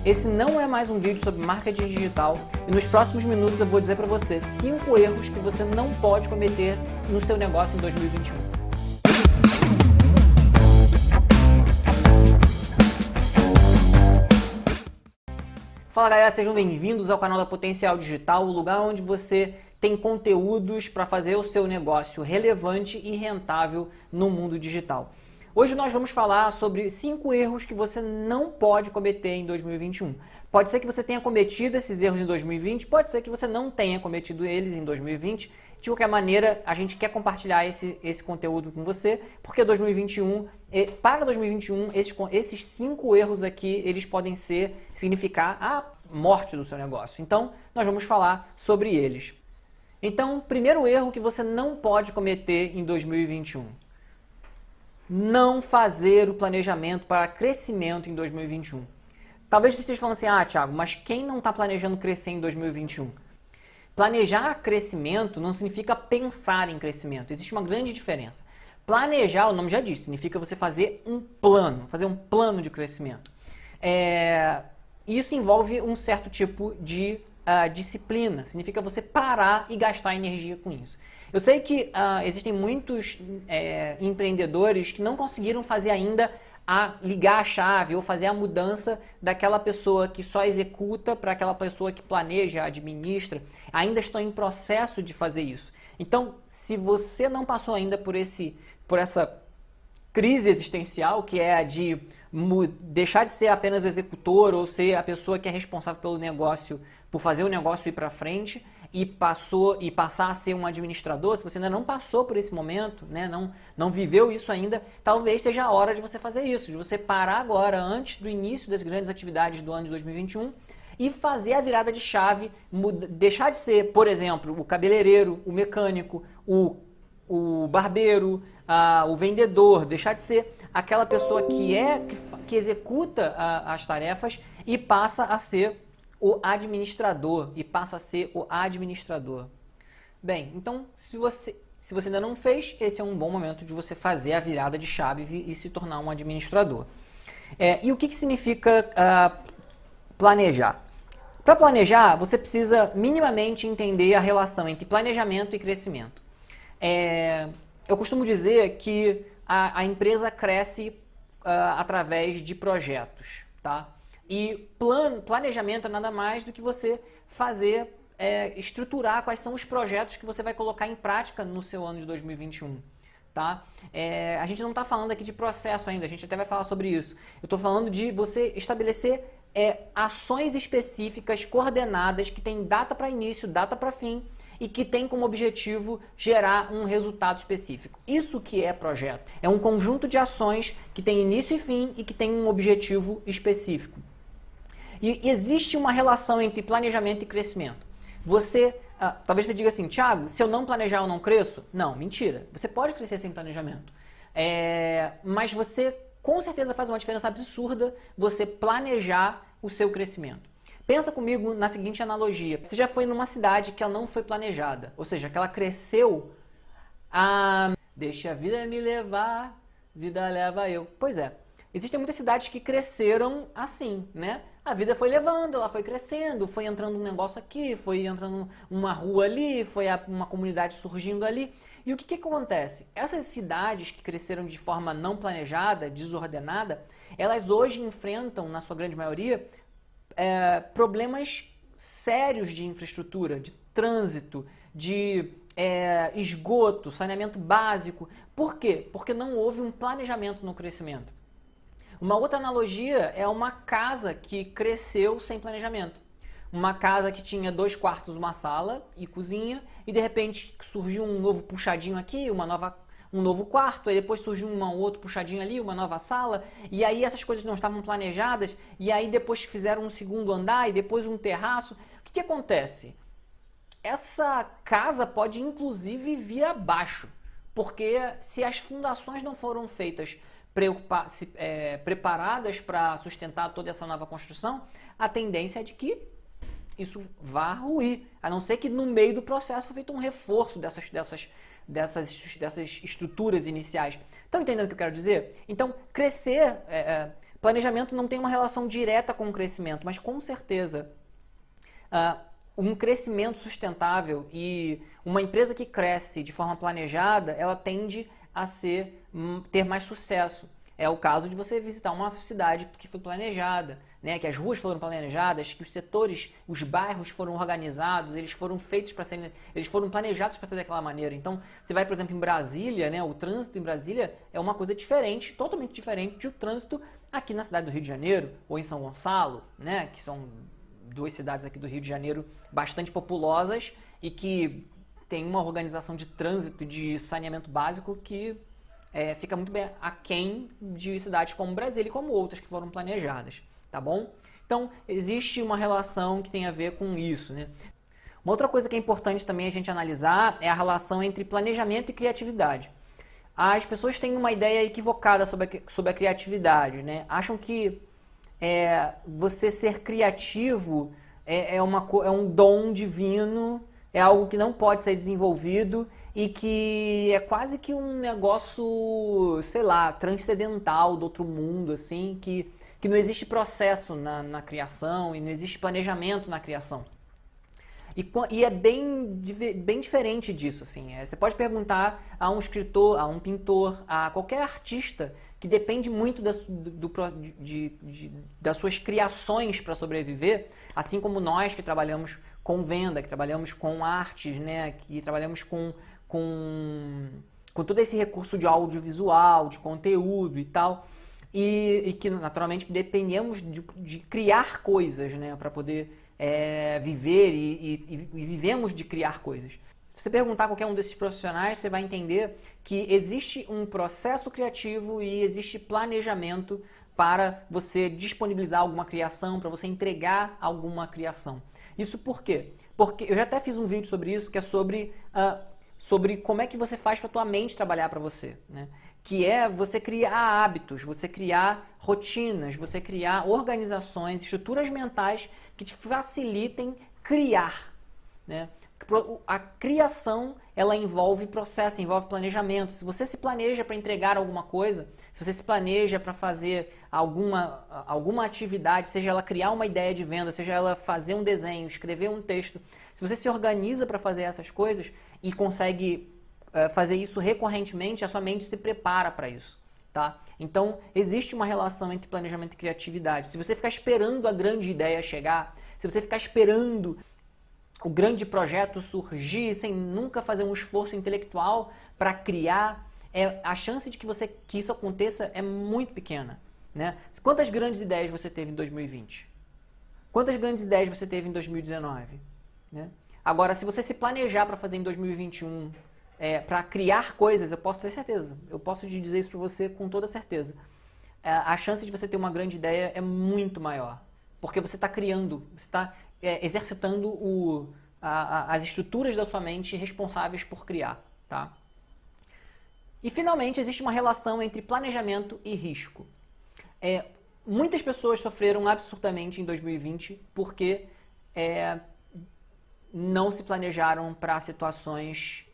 Esse não é mais um vídeo sobre marketing digital e nos próximos minutos eu vou dizer para você 5 erros que você não pode cometer no seu negócio em 2021. Fala galera, sejam bem-vindos ao canal da Potencial Digital, o lugar onde você tem conteúdos para fazer o seu negócio relevante e rentável no mundo digital. Hoje nós vamos falar sobre 5 erros que você não pode cometer em 2021. Pode ser que você tenha cometido esses erros em 2020, pode ser que você não tenha cometido eles em 2020. De qualquer maneira, a gente quer compartilhar esse conteúdo com você, porque para 2021, esses 5 erros aqui, eles podem significar a morte do seu negócio. Então, nós vamos falar sobre eles. Então, primeiro erro que você não pode cometer em 2021. Não fazer o planejamento para crescimento em 2021. Talvez você esteja falando assim, Thiago, mas quem não está planejando crescer em 2021? Planejar crescimento não significa pensar em crescimento. Existe uma grande diferença. Planejar, o nome já diz, significa você fazer um plano de crescimento. Isso envolve um certo tipo de disciplina, significa você parar e gastar energia com isso. Eu sei que existem muitos empreendedores que não conseguiram fazer ainda ligar a chave ou fazer a mudança daquela pessoa que só executa para aquela pessoa que planeja, administra, ainda estão em processo de fazer isso. Então, se você não passou ainda por essa crise existencial, que é a de deixar de ser apenas o executor ou ser a pessoa que é responsável pelo negócio, por fazer o negócio ir para frente e passar a ser um administrador, se você ainda não passou por esse momento, né, não viveu isso ainda, talvez seja a hora de você fazer isso, de você parar agora, antes do início das grandes atividades do ano de 2021 e fazer a virada de chave, deixar de ser, por exemplo, o cabeleireiro, o mecânico, o barbeiro, o vendedor, deixar de ser aquela pessoa que executa as tarefas e passa a ser o administrador, Bem, então, se você ainda não fez, esse é um bom momento de você fazer a virada de chave e se tornar um administrador. E o que significa planejar? Para planejar, você precisa minimamente entender a relação entre planejamento e crescimento. Eu costumo dizer que a empresa cresce através de projetos, tá? E planejamento é nada mais do que você estruturar quais são os projetos que você vai colocar em prática no seu ano de 2021. Tá? A gente não está falando aqui de processo ainda, a gente até vai falar sobre isso. Eu estou falando de você estabelecer ações específicas, coordenadas, que tem data para início, data para fim, e que tem como objetivo gerar um resultado específico. Isso que é projeto. É um conjunto de ações que tem início e fim e que tem um objetivo específico. E existe uma relação entre planejamento e crescimento. Talvez você diga assim, Thiago, se eu não planejar eu não cresço? Não, mentira. Você pode crescer sem planejamento. Mas você com certeza faz uma diferença absurda você planejar o seu crescimento. Pensa comigo na seguinte analogia. Você já foi numa cidade que ela não foi planejada. Ou seja, que ela cresceu deixa a vida me levar, vida leva eu. Pois é. Existem muitas cidades que cresceram assim, né? A vida foi levando, ela foi crescendo, foi entrando um negócio aqui, foi entrando uma rua ali, foi uma comunidade surgindo ali. E o que acontece? Essas cidades que cresceram de forma não planejada, desordenada, elas hoje enfrentam, na sua grande maioria, problemas sérios de infraestrutura, de trânsito, de esgoto, saneamento básico. Por quê? Porque não houve um planejamento no crescimento. Uma outra analogia é uma casa que cresceu sem planejamento. Uma casa que tinha 2 quartos, uma sala e cozinha, e de repente surgiu um novo puxadinho aqui, um novo quarto, aí depois surgiu um outro puxadinho ali, uma nova sala, e aí essas coisas não estavam planejadas, e aí depois fizeram um segundo andar e depois um terraço. O que acontece? Essa casa pode inclusive vir abaixo, porque se as fundações não foram feitas preparadas para sustentar toda essa nova construção, a tendência é de que isso vá ruir, a não ser que no meio do processo foi feito um reforço dessas estruturas iniciais. Estão entendendo o que eu quero dizer? Então, crescer, planejamento não tem uma relação direta com o crescimento, mas com certeza um crescimento sustentável e uma empresa que cresce de forma planejada, ela tende a ter mais sucesso. É o caso de você visitar uma cidade que foi planejada, né? Que as ruas foram planejadas, que os setores, os bairros foram organizados, eles foram planejados para ser daquela maneira. Então, você vai, por exemplo, em Brasília, né? O trânsito em Brasília é uma coisa diferente, totalmente diferente do trânsito aqui na cidade do Rio de Janeiro ou em São Gonçalo, né? Que são duas cidades aqui do Rio de Janeiro bastante populosas e que tem uma organização de trânsito, de saneamento básico que fica muito bem aquém de cidades como Brasília e como outras que foram planejadas, tá bom? Então, existe uma relação que tem a ver com isso, né? Uma outra coisa que é importante também a gente analisar é a relação entre planejamento e criatividade. As pessoas têm uma ideia equivocada sobre a criatividade, né? Acham que você ser criativo é um dom divino, é algo que não pode ser desenvolvido e que é quase que um negócio, sei lá, transcendental do outro mundo, assim, que não existe processo na criação e não existe planejamento na criação. E é bem diferente disso, assim. Você pode perguntar a um escritor, a um pintor, a qualquer artista que depende muito das suas criações para sobreviver, assim como nós que trabalhamos com venda, que trabalhamos com artes, né, que trabalhamos com todo esse recurso de audiovisual, de conteúdo e tal, e que naturalmente dependemos de criar coisas, né, para poder viver e vivemos de criar coisas. Se você perguntar a qualquer um desses profissionais, você vai entender que existe um processo criativo e existe planejamento para você disponibilizar alguma criação, para você entregar alguma criação. Isso por quê? Porque eu já até fiz um vídeo sobre isso, que é sobre como é que você faz para a tua mente trabalhar para você, né? Que é você criar hábitos, você criar rotinas, você criar organizações, estruturas mentais que te facilitem criar, né? A criação, ela envolve processo, envolve planejamento. Se você se planeja para entregar alguma coisa, se você se planeja para fazer alguma atividade, seja ela criar uma ideia de venda, seja ela fazer um desenho, escrever um texto, se você se organiza para fazer essas coisas e consegue fazer isso recorrentemente, a sua mente se prepara para isso, tá? Então, existe uma relação entre planejamento e criatividade. Se você ficar esperando a grande ideia chegar, se você ficar esperando o grande projeto surgir sem nunca fazer um esforço intelectual para criar, a chance de que isso aconteça é muito pequena, né? Quantas grandes ideias você teve em 2020? Quantas grandes ideias você teve em 2019? Né? Agora, se você se planejar para fazer em 2021, para criar coisas, eu posso ter certeza, eu posso te dizer isso para você com toda certeza. A chance de você ter uma grande ideia é muito maior, porque você está criando, você está exercitando as estruturas da sua mente responsáveis por criar, tá? E finalmente existe uma relação entre planejamento e risco. Muitas pessoas sofreram absurdamente em 2020 porque não se planejaram para situações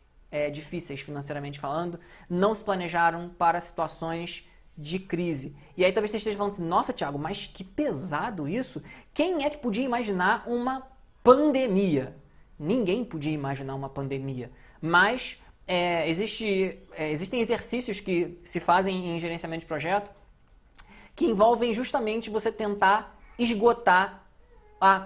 difíceis financeiramente falando, não se planejaram para situações de crise. E aí talvez você esteja falando assim, nossa, Thiago, mas que pesado isso. Quem é que podia imaginar uma pandemia? Ninguém podia imaginar uma pandemia. Mas existem exercícios que se fazem em gerenciamento de projeto que envolvem justamente você tentar esgotar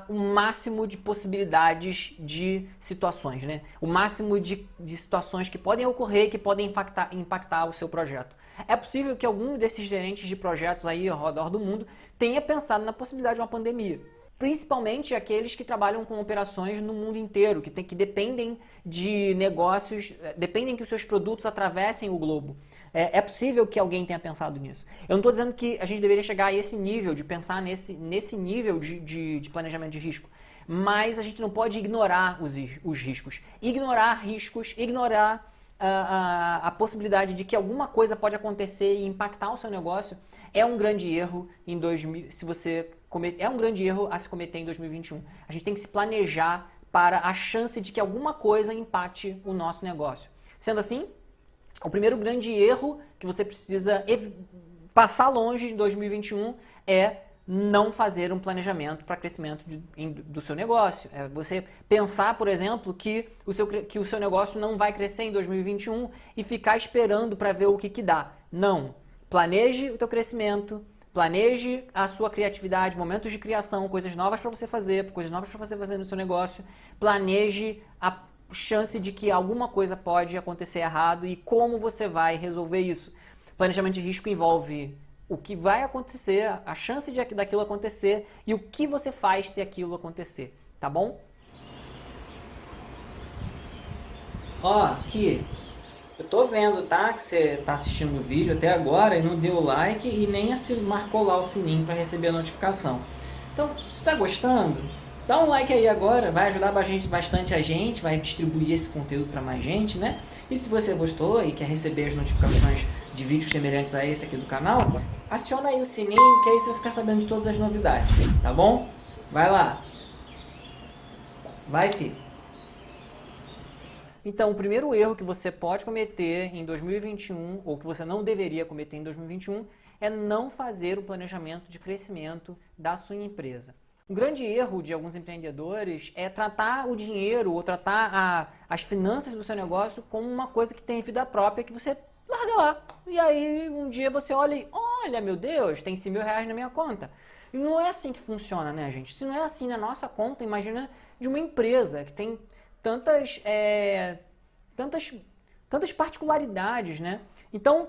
o máximo de possibilidades de situações, né? O máximo de situações que podem ocorrer, que podem impactar o seu projeto. É possível que algum desses gerentes de projetos aí ao redor do mundo tenha pensado na possibilidade de uma pandemia. Principalmente aqueles que trabalham com operações no mundo inteiro, que dependem de negócios, dependem que os seus produtos atravessem o globo. É possível que alguém tenha pensado nisso. Eu não estou dizendo que a gente deveria chegar a esse nível, de pensar nesse nível de planejamento de risco, mas a gente não pode ignorar os riscos. Ignorar riscos, ignorar a possibilidade de que alguma coisa pode acontecer e impactar o seu negócio é um grande erro é um grande erro a se cometer em 2021. A gente tem que se planejar para a chance de que alguma coisa impacte o nosso negócio. Sendo assim, o primeiro grande erro que você precisa passar longe em 2021 é não fazer um planejamento para crescimento do seu negócio. É você pensar, por exemplo, que o seu negócio não vai crescer em 2021 e ficar esperando para ver o que dá. Não. Planeje o teu crescimento, planeje a sua criatividade, momentos de criação, coisas novas para você fazer, coisas novas para você fazer no seu negócio. Planeje a chance de que alguma coisa pode acontecer errado e como você vai resolver isso. Planejamento de risco envolve o que vai acontecer, a chance daquilo acontecer e o que você faz se aquilo acontecer, tá bom? Ó, aqui, eu tô vendo, tá, que você tá assistindo o vídeo até agora e não deu like e nem marcou lá o sininho para receber a notificação. Então, se está gostando, dá um like aí agora, vai ajudar bastante a gente, vai distribuir esse conteúdo para mais gente, né? E se você gostou e quer receber as notificações de vídeos semelhantes a esse aqui do canal, aciona aí o sininho, que aí você vai ficar sabendo de todas as novidades, tá bom? Vai lá. Vai, filho. Então, o primeiro erro que você pode cometer em 2021, ou que você não deveria cometer em 2021, é não fazer o planejamento de crescimento da sua empresa. Um grande erro de alguns empreendedores é tratar o dinheiro ou tratar as finanças do seu negócio como uma coisa que tem vida própria, que você larga lá. E aí um dia você olha e, olha, meu Deus, tem 100 mil reais na minha conta. E não é assim que funciona, né, gente? Se não é assim na nossa conta, imagina de uma empresa que tem tantas particularidades, né? Então,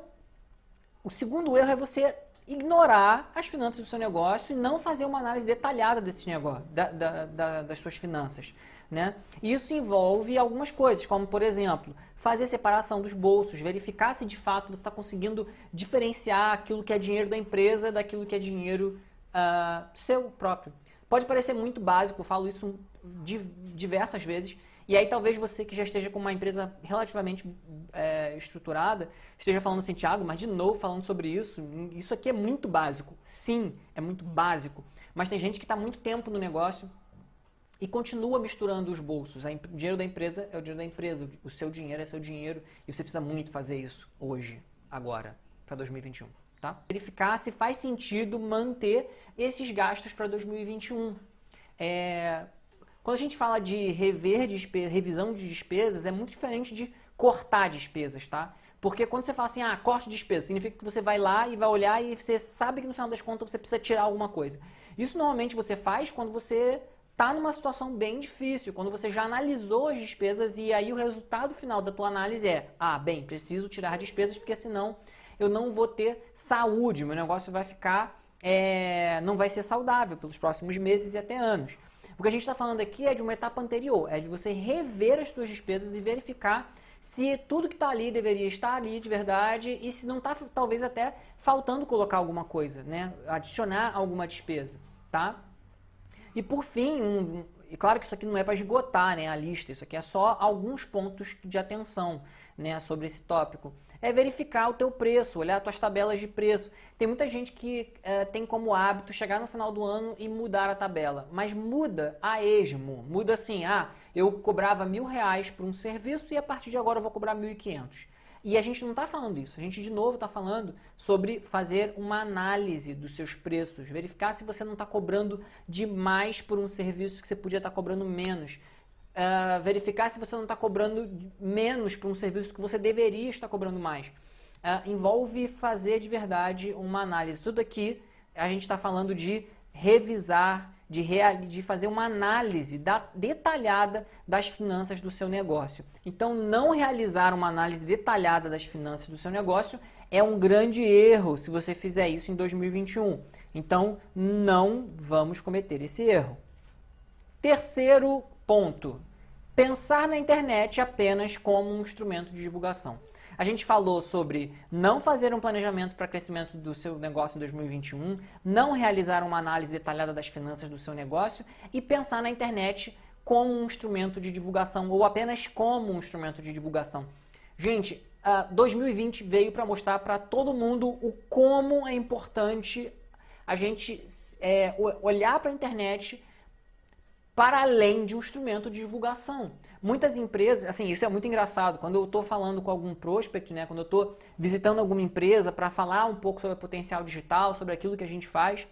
o segundo erro é você ignorar as finanças do seu negócio e não fazer uma análise detalhada desse negócio, das suas finanças, né? Isso envolve algumas coisas, como, por exemplo, fazer separação dos bolsos, verificar se de fato você está conseguindo diferenciar aquilo que é dinheiro da empresa daquilo que é dinheiro seu próprio. Pode parecer muito básico, eu falo isso diversas vezes, e aí talvez você que já esteja com uma empresa relativamente estruturada, esteja falando assim, Thiago, mas de novo falando sobre isso aqui é muito básico. Sim, é muito básico, mas tem gente que está muito tempo no negócio e continua misturando os bolsos. O dinheiro da empresa é o dinheiro da empresa, o seu dinheiro é seu dinheiro e você precisa muito fazer isso hoje, agora, para 2021. Tá? Verificar se faz sentido manter esses gastos para 2021. Quando a gente fala de revisão de despesas, é muito diferente de cortar despesas, tá? Porque quando você fala assim, corte de despesas, significa que você vai lá e vai olhar e você sabe que no final das contas você precisa tirar alguma coisa. Isso normalmente você faz quando você está numa situação bem difícil, quando você já analisou as despesas e aí o resultado final da tua análise é, preciso tirar despesas porque senão eu não vou ter saúde, meu negócio vai ficar, não vai ser saudável pelos próximos meses e até anos. O que a gente está falando aqui é de uma etapa anterior, é de você rever as suas despesas e verificar se tudo que está ali deveria estar ali de verdade e se não está talvez até faltando colocar alguma coisa, né? Adicionar alguma despesa, tá? E por fim, e claro que isso aqui não é para esgotar, né, a lista, isso aqui é só alguns pontos de atenção, né, sobre esse tópico. É verificar o teu preço, olhar as tuas tabelas de preço. Tem muita gente que tem como hábito chegar no final do ano e mudar a tabela, mas muda a esmo, muda assim, eu cobrava R$1.000 por um serviço e a partir de agora eu vou cobrar 1.500. E a gente não está falando isso, a gente de novo está falando sobre fazer uma análise dos seus preços, verificar se você não está cobrando demais por um serviço que você podia estar cobrando menos. Verificar se você não está cobrando menos por um serviço que você deveria estar cobrando mais. Envolve fazer de verdade uma análise. Tudo aqui a gente está falando de revisar, de fazer uma análise detalhada das finanças do seu negócio. Então, não realizar uma análise detalhada das finanças do seu negócio é um grande erro se você fizer isso em 2021. Então, não vamos cometer esse erro. Terceiro ponto, pensar na internet apenas como um instrumento de divulgação. A gente falou sobre não fazer um planejamento para crescimento do seu negócio em 2021, não realizar uma análise detalhada das finanças do seu negócio e pensar na internet como um instrumento de divulgação ou apenas como um instrumento de divulgação. Gente, 2020 veio para mostrar para todo mundo o como é importante a gente olhar para a internet para além de um instrumento de divulgação. Muitas empresas, assim, isso é muito engraçado, quando eu estou falando com algum prospect, né, quando eu estou visitando alguma empresa para falar um pouco sobre o potencial digital, sobre aquilo que a gente faz,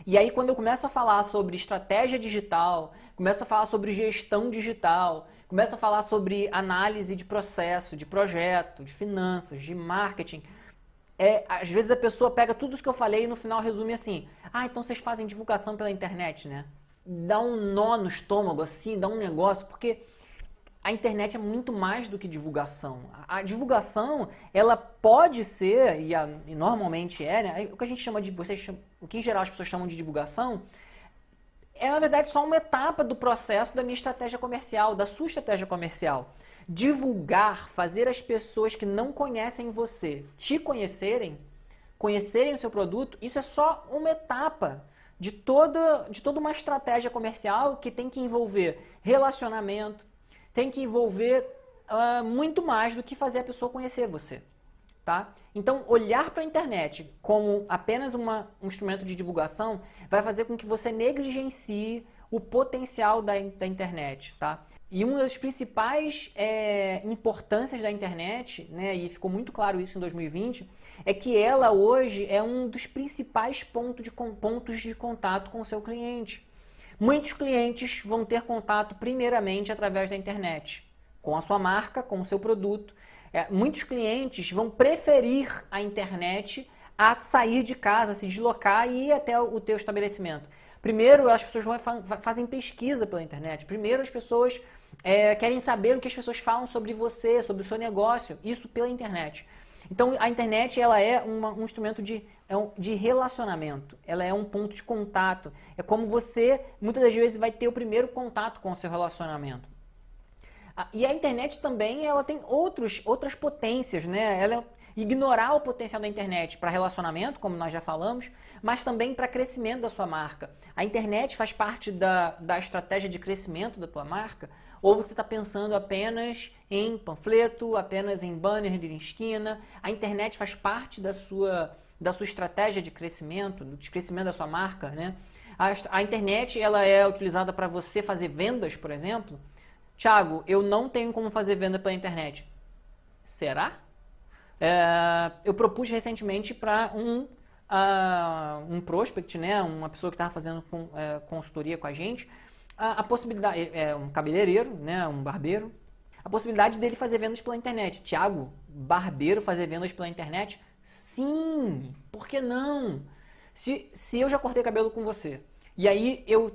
E aí quando eu começo a falar sobre estratégia digital, começo a falar sobre gestão digital, começo a falar sobre análise de processo, de projeto, de finanças, de marketing, às vezes a pessoa pega tudo isso que eu falei e no final resume assim: ah, então vocês fazem divulgação pela internet, né? Dá um nó no estômago assim, dá um negócio, porque a internet é muito mais do que divulgação. A divulgação, ela pode ser, e normalmente é, né? O que a gente chama de, o que em geral as pessoas chamam de divulgação, é na verdade só uma etapa do processo da minha estratégia comercial, da sua estratégia comercial. Divulgar, fazer as pessoas que não conhecem você te conhecerem, conhecerem o seu produto, isso é só uma etapa de toda uma estratégia comercial que tem que envolver relacionamento, tem que envolver muito mais do que fazer a pessoa conhecer você. Tá? Então, olhar para a internet como apenas um instrumento de divulgação vai fazer com que você negligencie o potencial da internet. Tá? E uma das principais importâncias da internet, né, e ficou muito claro isso em 2020, é que ela hoje é um dos principais pontos de contato com o seu cliente. Muitos clientes vão ter contato primeiramente através da internet, com a sua marca, com o seu produto. Muitos clientes vão preferir a internet a sair de casa, se deslocar e ir até o teu estabelecimento. Primeiro, as pessoas fazem pesquisa pela internet. Primeiro, as pessoas querem saber o que as pessoas falam sobre você, sobre o seu negócio. Isso pela internet. Então, a internet ela é um instrumento de relacionamento. Ela é um ponto de contato. É como você, muitas das vezes, vai ter o primeiro contato com o seu relacionamento. E a internet também ela tem outras potências, né? Ignorar o potencial da internet para relacionamento, como nós já falamos, mas também para crescimento da sua marca. A internet faz parte da estratégia de crescimento da tua marca, ou você está pensando apenas em panfleto, apenas em banner de esquina. A internet faz parte da sua estratégia de crescimento da sua marca, né? A internet ela é utilizada para você fazer vendas, por exemplo. Thiago, eu não tenho como fazer venda pela internet. Será? Eu propus recentemente para um prospect, né, uma pessoa que estava fazendo consultoria com a gente, a possibilidade, um cabeleireiro, né, um barbeiro, a possibilidade dele fazer vendas pela internet. Thiago, barbeiro fazer vendas pela internet? Sim, por que não? Se eu já cortei cabelo com você, e aí eu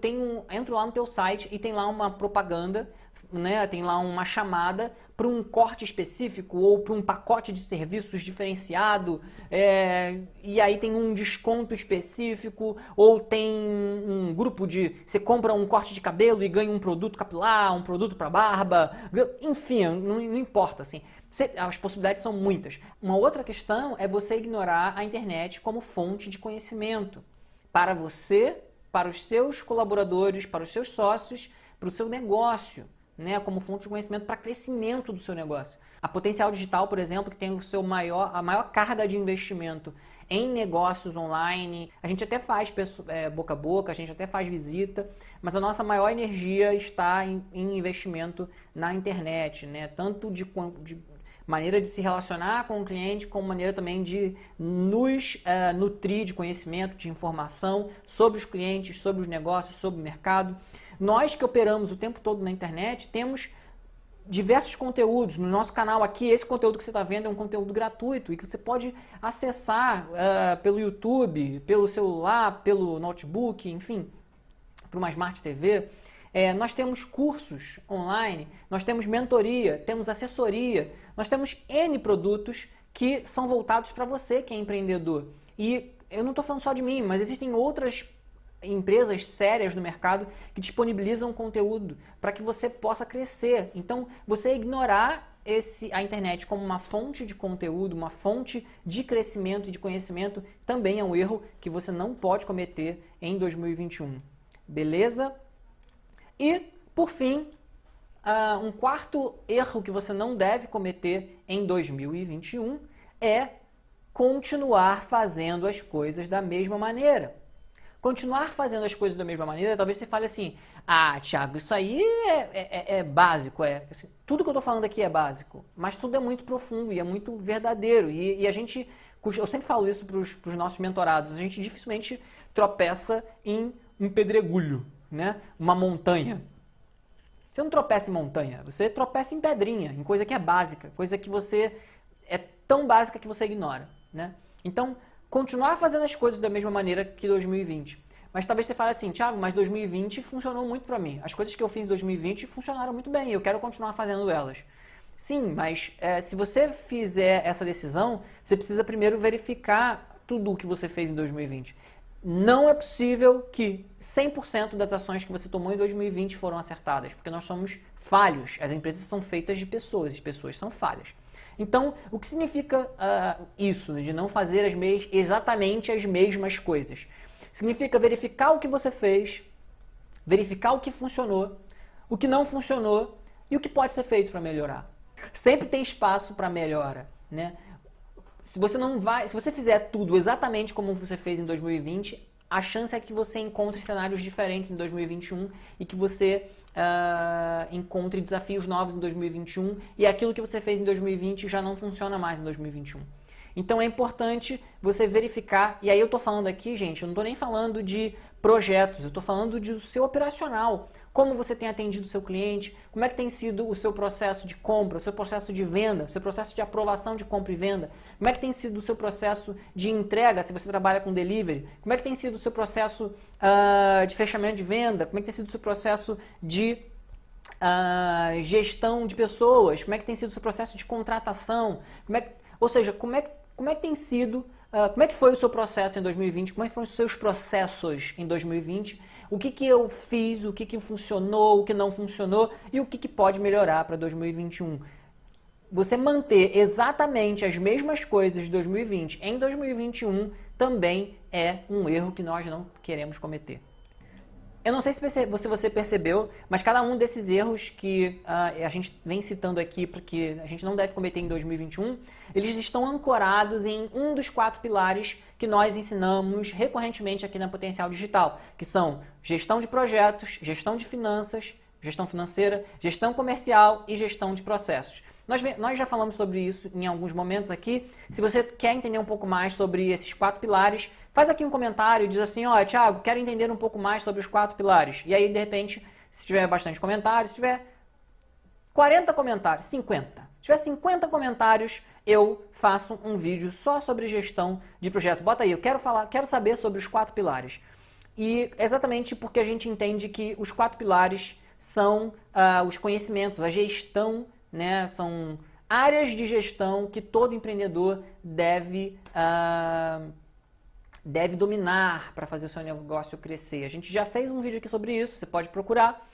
entro lá no teu site e tem lá uma propaganda, né, tem lá uma chamada para um corte específico ou para um pacote de serviços diferenciado, e aí tem um desconto específico, ou tem um grupo você compra um corte de cabelo e ganha um produto capilar, um produto para barba, enfim, não importa, assim. As possibilidades são muitas. Uma outra questão é você ignorar a internet como fonte de conhecimento para você, para os seus colaboradores, para os seus sócios, para o seu negócio, né, como fonte de conhecimento para crescimento do seu negócio. A Potencial Digital, por exemplo, que tem a maior carga de investimento em negócios online, a gente até faz boca a boca, a gente até faz visita, mas a nossa maior energia está em investimento na internet, né, tanto de maneira de se relacionar com o cliente, como maneira também de nos nutrir de conhecimento, de informação sobre os clientes, sobre os negócios, sobre o mercado. Nós que operamos o tempo todo na internet, temos diversos conteúdos. No nosso canal aqui, esse conteúdo que você está vendo é um conteúdo gratuito e que você pode acessar pelo YouTube, pelo celular, pelo notebook, enfim, para uma Smart TV. Nós temos cursos online, nós temos mentoria, temos assessoria, nós temos N produtos que são voltados para você que é empreendedor. E eu não estou falando só de mim, mas existem outras empresas sérias no mercado que disponibilizam conteúdo para que você possa crescer. Então, você ignorar a internet como uma fonte de conteúdo, uma fonte de crescimento e de conhecimento, também é um erro que você não pode cometer em 2021. Beleza? E, por fim, um quarto erro que você não deve cometer em 2021 é continuar fazendo as coisas da mesma maneira. Continuar fazendo as coisas da mesma maneira, talvez você fale assim: ah, Thiago, isso aí é básico. Assim, tudo que eu estou falando aqui é básico, mas tudo é muito profundo e é muito verdadeiro. E eu sempre falo isso para os nossos mentorados, a gente dificilmente tropeça em um pedregulho, né? Uma montanha. Você não tropeça em montanha, você tropeça em pedrinha, em coisa que é básica, coisa que você é tão básica que você ignora, né? Então, continuar fazendo as coisas da mesma maneira que 2020. Mas talvez você fale assim, Thiago, mas 2020 funcionou muito para mim. As coisas que eu fiz em 2020 funcionaram muito bem, eu quero continuar fazendo elas. Sim, mas se você fizer essa decisão, você precisa primeiro verificar tudo o que você fez em 2020. Não é possível que 100% das ações que você tomou em 2020 foram acertadas, porque nós somos falhos. As empresas são feitas de pessoas, as pessoas são falhas. Então, o que significa isso, de não fazer exatamente as mesmas coisas? Significa verificar o que você fez, verificar o que funcionou, o que não funcionou e o que pode ser feito para melhorar. Sempre tem espaço para melhora, né? Se você fizer tudo exatamente como você fez em 2020, a chance é que você encontre cenários diferentes em 2021 e que você encontre desafios novos em 2021 e aquilo que você fez em 2020 já não funciona mais em 2021. Então é importante você verificar, e aí eu estou falando aqui, gente, eu não estou nem falando de projetos, eu estou falando do seu operacional. Como você tem atendido o seu cliente, como é que tem sido o seu processo de compra, o seu processo de venda, o seu processo de aprovação de compra e venda, como é que tem sido o seu processo de entrega, se você trabalha com delivery, como é que tem sido o seu processo de fechamento de venda, como é que tem sido o seu processo de gestão de pessoas, como é que tem sido o seu processo de contratação, ou seja, como é que tem sido, como é que foi o seu processo em 2020, como é que foram os seus processos em 2020, o que eu fiz, o que funcionou, o que não funcionou e o que pode melhorar para 2021. Você manter exatamente as mesmas coisas de 2020 em 2021 também é um erro que nós não queremos cometer. Eu não sei se você percebeu, mas cada um desses erros que a gente vem citando aqui, porque a gente não deve cometer em 2021, eles estão ancorados em um dos 4 pilares que nós ensinamos recorrentemente aqui na Potencial Digital, que são gestão de projetos, gestão de finanças, gestão financeira, gestão comercial e gestão de processos. Nós já falamos sobre isso em alguns momentos aqui. Se você quer entender um pouco mais sobre esses 4 pilares, faz aqui um comentário e diz assim, Thiago, quero entender um pouco mais sobre os 4 pilares. E aí, de repente, se tiver bastante comentários, se tiver 40 comentários, 50. Se tiver 50 comentários, eu faço um vídeo só sobre gestão de projeto. Bota aí, eu quero saber sobre os 4 pilares. E exatamente porque a gente entende que os 4 pilares são os conhecimentos, a gestão, né, são áreas de gestão que todo empreendedor deve dominar para fazer o seu negócio crescer. A gente já fez um vídeo aqui sobre isso, você pode procurar,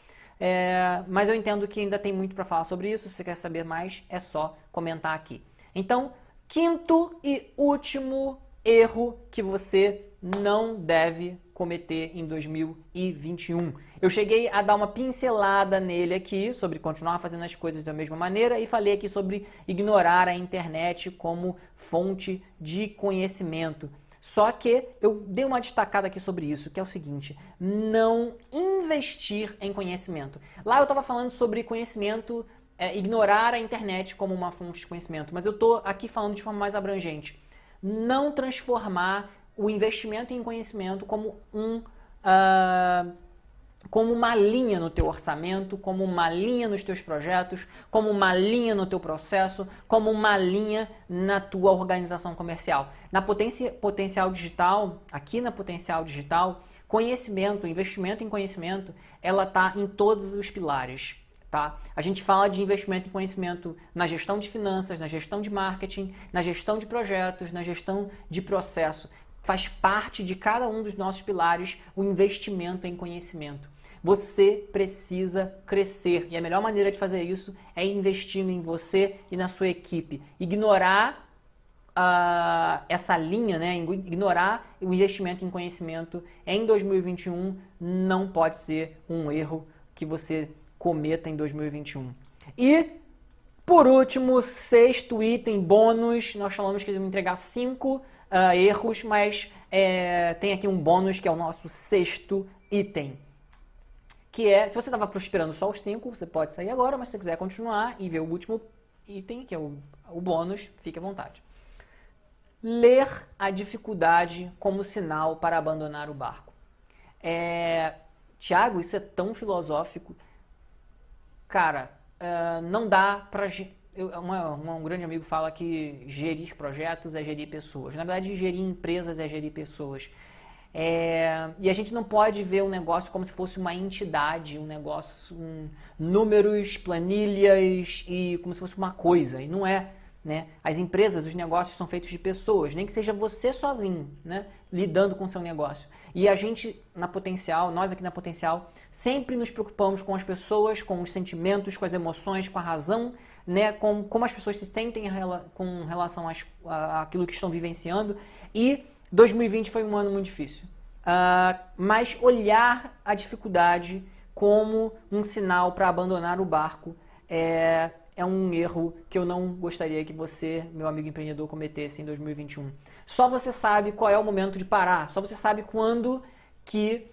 mas eu entendo que ainda tem muito para falar sobre isso. Se você quer saber mais, é só comentar aqui. Então, 5º e último erro que você não deve cometer em 2021. Eu cheguei a dar uma pincelada nele aqui, sobre continuar fazendo as coisas da mesma maneira, e falei aqui sobre ignorar a internet como fonte de conhecimento. Só que eu dei uma destacada aqui sobre isso, que é o seguinte, não investir em conhecimento. Lá eu estava falando sobre conhecimento, ignorar a internet como uma fonte de conhecimento, mas eu estou aqui falando de forma mais abrangente. Não transformar o investimento em conhecimento como como uma linha no teu orçamento, como uma linha nos teus projetos, como uma linha no teu processo, como uma linha na tua organização comercial. Na Potencial Digital, aqui na Potencial Digital, conhecimento, investimento em conhecimento, ela está em todos os pilares. Tá? A gente fala de investimento em conhecimento na gestão de finanças, na gestão de marketing, na gestão de projetos, na gestão de processo. Faz parte de cada um dos nossos pilares o investimento em conhecimento. Você precisa crescer e a melhor maneira de fazer isso é investindo em você e na sua equipe. Ignorar essa linha, né? Ignorar o investimento em conhecimento em 2021 não pode ser um erro que você cometa em 2021. E, por último, 6º item bônus. Nós falamos que vamos entregar 5 erros, mas tem aqui um bônus que é o nosso 6º item. Que é, se você estava esperando só os 5, você pode sair agora, mas se você quiser continuar e ver o último item, que é o bônus, fique à vontade. ler a dificuldade como sinal para abandonar o barco. Tiago, isso é tão filosófico. Cara, não dá para... Um grande amigo fala que gerir projetos é gerir pessoas. Na verdade, gerir empresas é gerir pessoas. E a gente não pode ver o negócio como se fosse uma entidade, um negócio, números, planilhas e como se fosse uma coisa. E não é, né? As empresas, os negócios são feitos de pessoas, nem que seja você sozinho, né? Lidando com o seu negócio. E a gente, na Potencial, nós aqui na Potencial, sempre nos preocupamos com as pessoas, com os sentimentos, com as emoções, com a razão, né? Com como as pessoas se sentem com relação àquilo que estão vivenciando. E 2020 foi um ano muito difícil, mas olhar a dificuldade como um sinal para abandonar o barco é um erro que eu não gostaria que você, meu amigo empreendedor, cometesse em 2021. Só você sabe qual é o momento de parar, só você sabe quando que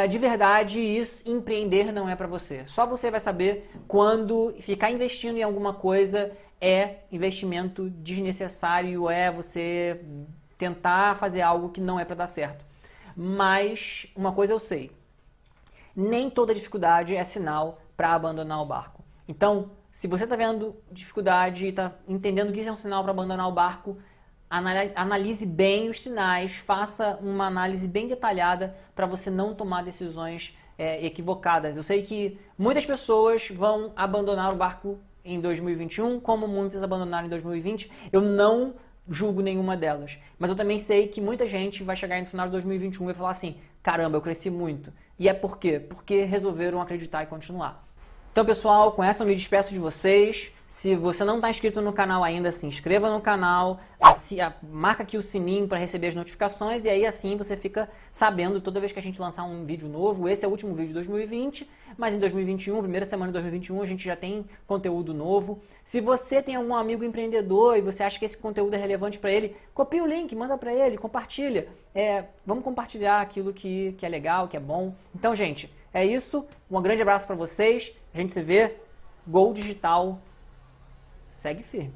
de verdade isso, empreender não é para você. Só você vai saber quando ficar investindo em alguma coisa é investimento desnecessário, você tentar fazer algo que não é para dar certo. Mas uma coisa eu sei, nem toda dificuldade é sinal para abandonar o barco. Então, se você está vendo dificuldade e está entendendo que isso é um sinal para abandonar o barco, analise bem os sinais, faça uma análise bem detalhada para você não tomar decisões equivocadas. Eu sei que muitas pessoas vão abandonar o barco em 2021, como muitas abandonaram em 2020. Eu não julgo nenhuma delas. Mas eu também sei que muita gente vai chegar no final de 2021 e falar assim, caramba, eu cresci muito. E é por quê? Porque resolveram acreditar e continuar. Então, pessoal, com essa eu me despeço de vocês. Se você não está inscrito no canal ainda, se inscreva no canal, marca aqui o sininho para receber as notificações e aí assim você fica sabendo toda vez que a gente lançar um vídeo novo. Esse é o último vídeo de 2020, mas em 2021, primeira semana de 2021, a gente já tem conteúdo novo. Se você tem algum amigo empreendedor e você acha que esse conteúdo é relevante para ele, copia o link, manda para ele, compartilha. Vamos compartilhar aquilo que é legal, que é bom. Então, gente, é isso. Um grande abraço para vocês. A gente se vê. Gol Digital segue firme.